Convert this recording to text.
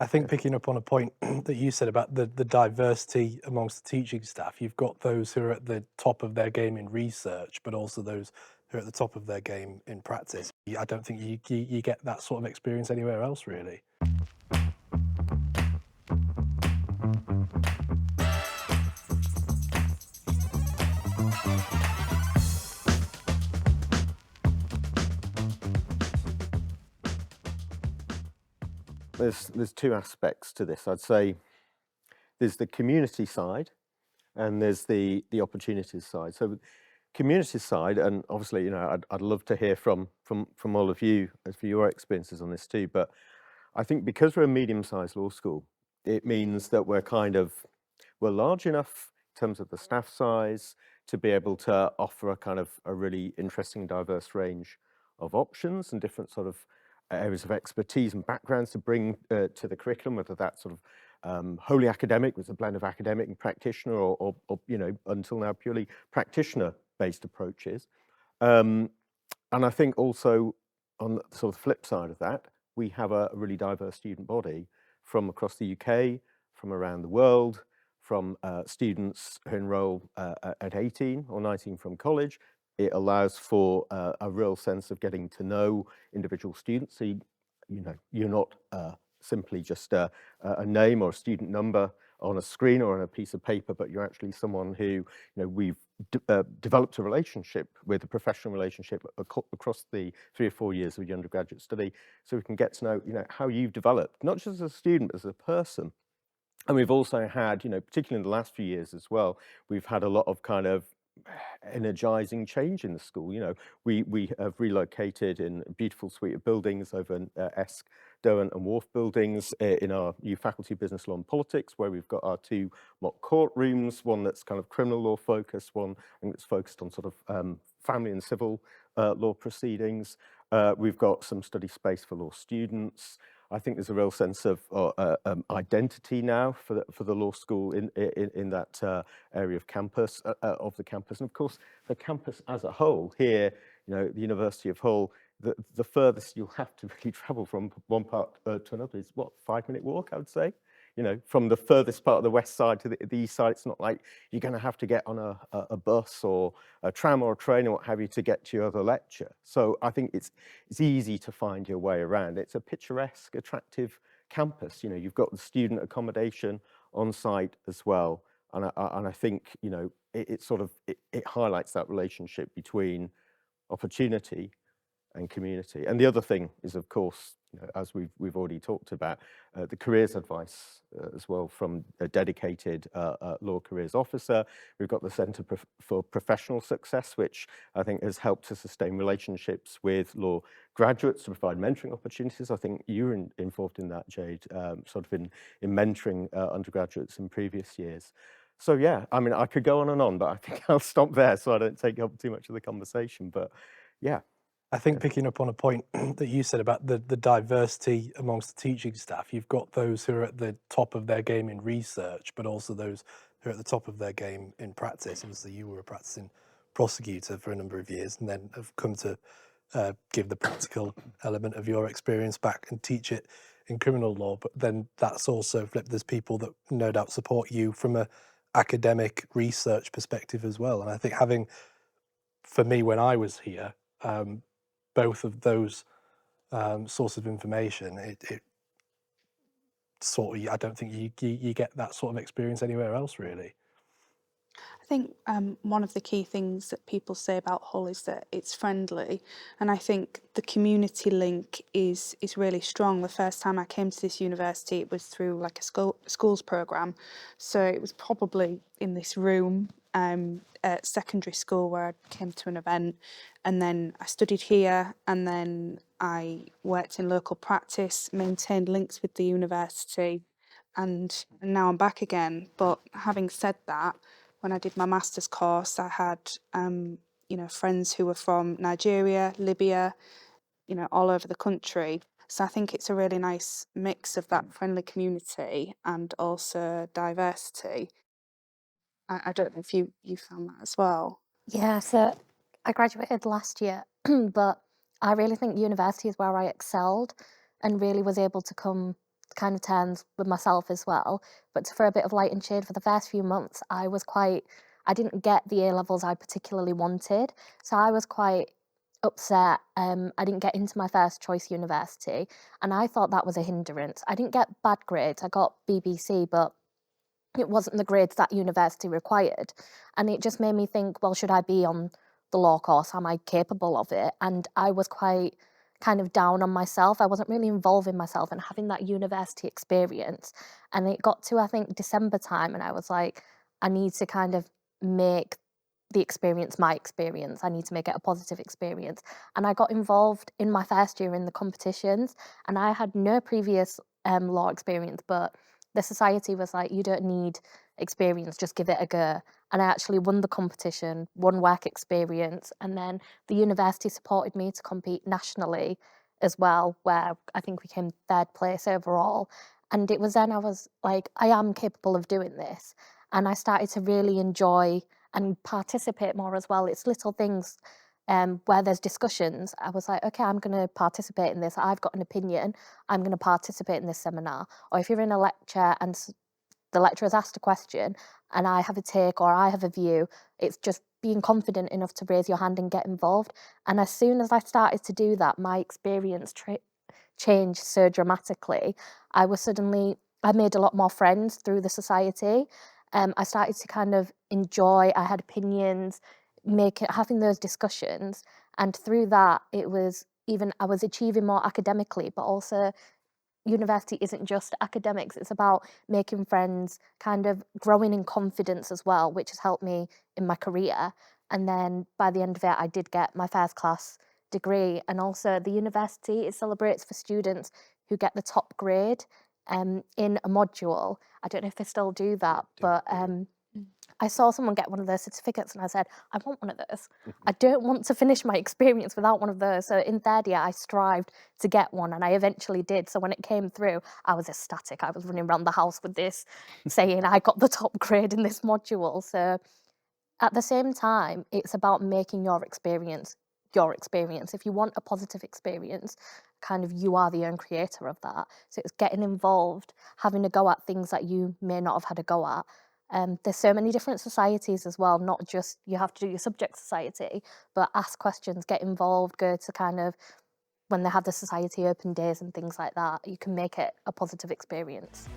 I think picking up on a point that you said about the diversity amongst the teaching staff, you've got those who are at the top of their game in research, but also those who are at the top of their game in practice. I don't think you get that sort of experience anywhere else, really. There's two aspects to this. I'd say there's the community side and there's the opportunities side. So community side, and obviously, I'd love to hear from all of you as for your experiences on this too. But I think because we're a medium-sized law school, it means that we're large enough in terms of the staff size to be able to offer a kind of a really interesting, diverse range of options and different sort of areas of expertise and backgrounds to bring to the curriculum, whether that's sort of wholly academic with a blend of academic and practitioner, or until now purely practitioner-based approaches. And I think also on the sort of flip side of that, we have a really diverse student body from across the UK, from around the world, from students who enroll at 18 or 19 from college. It allows for a real sense of getting to know individual students. So you're not simply just a name or a student number on a screen or on a piece of paper, but you're actually someone who we've developed a relationship with, a professional relationship across the 3 or 4 years of your undergraduate study, so we can get to know how you've developed, not just as a student, but as a person. And we've also had, particularly in the last few years as well, we've had a lot of kind of energizing change in the school. We have relocated in a beautiful suite of buildings over in Esk, Derwent and Wharf buildings in our new faculty of business law and politics, where we've got our 2 mock courtrooms, one that's kind of criminal law focused, one I think that's focused on sort of family and civil law proceedings. We've got some study space for law students. I think there's a real sense of identity now for the law school in that area of campus of the campus, and of course the campus as a whole here. The University of Hull. The furthest you'll have to really travel from one part to another is what, 5-minute walk, I would say. From the furthest part of the west side to the east side, it's not like you're going to have to get on a bus or a tram or a train or what have you to get to your other lecture. So I think it's easy to find your way around. It's a picturesque, attractive campus. You've got the student accommodation on site as well, and I think it highlights that relationship between opportunity and community. And the other thing is, of course, as we've already talked about, the careers advice as well from a dedicated law careers officer. We've got the Centre for Professional Success, which I think has helped to sustain relationships with law graduates to provide mentoring opportunities. I think you were involved in that, Jade, sort of in mentoring undergraduates in previous years. So yeah, I mean, I could go on, but I think I'll stop there so I don't take up too much of the conversation. But yeah. I think picking up on a point that you said about the diversity amongst the teaching staff, you've got those who are at the top of their game in research, but also those who are at the top of their game in practice. Obviously, you were a practicing prosecutor for a number of years and then have come to give the practical element of your experience back and teach it in criminal law. But then that's also flipped. There's people that no doubt support you from a academic research perspective as well. And I think for me, when I was here, both of those sources of information, it sort of, I don't think you get that sort of experience anywhere else, really. I think one of the key things that people say about Hull is that it's friendly, and I think the community link is really strong. The first time I came to this university, it was through like a schools programme, so it was probably in this room at secondary school where I came to an event, and then I studied here, and then I worked in local practice, maintained links with the university, and now I'm back again. But having said that, when I did my master's course, I had, friends who were from Nigeria, Libya, all over the country. So I think it's a really nice mix of that friendly community and also diversity. I don't know if you found that as well. Yeah, so I graduated last year, but I really think university is where I excelled and really was able to come kind of turns with myself as well. But to throw a bit of light and shade, for the first few months, I didn't get the A levels I particularly wanted. So I was quite upset. I didn't get into my first choice university, and I thought that was a hindrance. I didn't get bad grades. I got BBC, but it wasn't the grades that university required. And it just made me think, well, should I be on the law course? Am I capable of it? And I was quite kind of down on myself. I wasn't really involving myself and having that university experience. And it got to, I think, December time, and I was like, I need to kind of make the experience my experience. I need to make it a positive experience. And I got involved in my first year in the competitions, and I had no previous law experience, but the society was like, you don't need experience, just give it a go. And I actually won the competition, won work experience, and then the university supported me to compete nationally as well, where I think we came third place overall. And it was then I was like, I am capable of doing this. And I started to really enjoy and participate more as well. It's little things where there's discussions. I was like, okay, I'm going to participate in this. I've got an opinion. I'm going to participate in this seminar. Or if you're in a lecture and the lecturer's asked a question and I have a take or I have a view, it's just being confident enough to raise your hand and get involved. And as soon as I started to do that, my experience changed so dramatically. I made a lot more friends through the society. I started to kind of enjoy, I had opinions, having those discussions. And through that, I was achieving more academically, but also university isn't just academics, it's about making friends, kind of growing in confidence as well, which has helped me in my career. And then by the end of it, I did get my first class degree. And also the university, it celebrates for students who get the top grade in a module. I don't know if they still do that, but I saw someone get one of those certificates and I said, I want one of those. I don't want to finish my experience without one of those. So in third year, I strived to get one and I eventually did. So when it came through, I was ecstatic. I was running around the house with this, saying I got the top grade in this module. So at the same time, it's about making your experience your experience. If you want a positive experience, kind of you are the own creator of that. So it's getting involved, having a go at things that you may not have had a go at. There's so many different societies as well, not just you have to do your subject society, but ask questions, get involved, go to kind of when they have the society open days and things like that, you can make it a positive experience.